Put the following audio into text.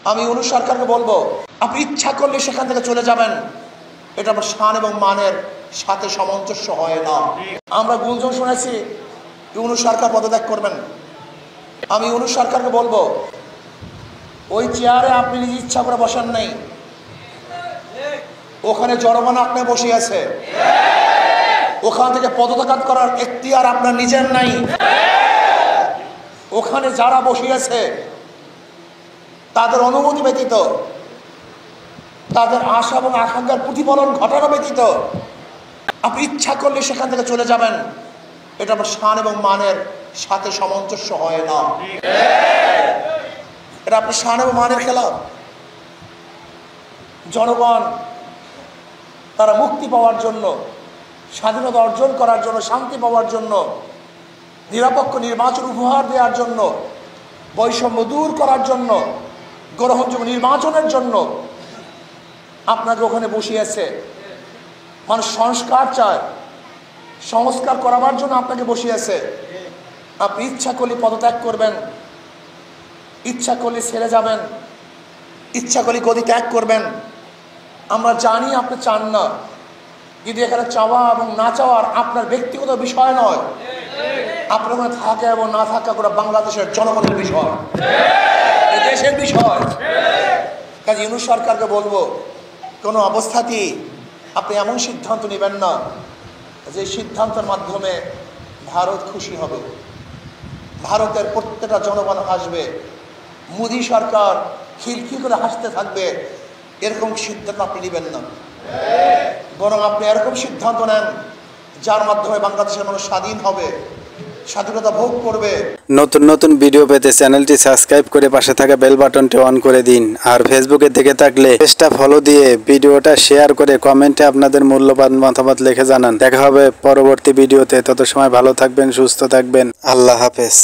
আমি ইউনূস সরকারকে বলবো, আপনি ইচ্ছা করলে সেখান থেকে চলে যাবেন, এটা আমার শান এবং মানের সাথে সামঞ্জস্য হয় না। আমরা গুঞ্জন শুনেছি ইউনূস সরকার পদত্যাগ করবেন। আমি ইউনূস সরকারকে বলবো, ওই চেয়ারে আপনি নিজে ইচ্ছা করে বসেন নাই, ওখানে জনগণ আপনার বসে আছে। ওখান থেকে পদত্যাগ করার এখতিয়ার আপনার নিজের নাই। ওখানে যারা বসে আছে তাদের অনুমতি ব্যতীত, তাদের আশা এবং আকাঙ্ক্ষার প্রতিফলন ঘটানো ব্যতীত আপনি ইচ্ছা করলে সেখান থেকে চলে যাবেন, এটা আমার শান এবং মানের সাথে সামঞ্জস্য হয় না। এটা আপনার শান এবং মানের খেলা। জনগণ তারা মুক্তি পাওয়ার জন্য, স্বাধীনতা অর্জন করার জন্য, শান্তি পাওয়ার জন্য, নিরপেক্ষ নির্বাচন উপহার দেওয়ার জন্য, বৈষম্য দূর করার জন্য, গ্রহণযোগ্য নির্বাচনের জন্য আপনাকে ওখানে বসিয়েছে। মানুষ সংস্কার চায়, সংস্কার করাবার জন্য আপনাকে বসিয়েছে। আপনি ইচ্ছা করলে পদত্যাগ করবেন, ইচ্ছা করলে ছেড়ে যাবেন, ইচ্ছা করলে গদি ত্যাগ করবেন। আমরা জানি আপনি চান না, কিন্তু এখানে চাওয়া এবং না চাওয়ার আপনার ব্যক্তিগত বিষয় নয়। আপনার ওখানে থাকা এবং না থাকা করে বাংলাদেশের জনগণের বিষয়, দেশের বিষয়। কাজে ইউনূস সরকারকে বলবো, কোনো অবস্থাতেই আপনি এমন সিদ্ধান্ত নেবেন না যে সিদ্ধান্তের মাধ্যমে ভারত খুশি হবে, ভারতের প্রত্যেকটা জনগণ হাসবে, মোদী সরকার খিলখিল করে হাসতে থাকবে। এরকম সিদ্ধান্ত আপনি নেবেন না, বরং আপনি এরকম সিদ্ধান্ত নেন যার মাধ্যমে বাংলাদেশের মানুষ স্বাধীন হবে, স্বাধীনতা ভোগ করবে। নতুন নতুন ভিডিও পেতে চ্যানেলটি সাবস্ক্রাইব করে পাশে থাকা বেল বাটনটি অন করে দিন। আর ফেসবুকে দেখে থাকলে পেজটা ফলো দিয়ে ভিডিওটা শেয়ার করে কমেন্টে আপনাদের মূল্যবান মতামত লিখে জানান। দেখা হবে পরবর্তী ভিডিওতে। তত সময় ভালো থাকবেন, সুস্থ থাকবেন। আল্লাহ হাফেজ।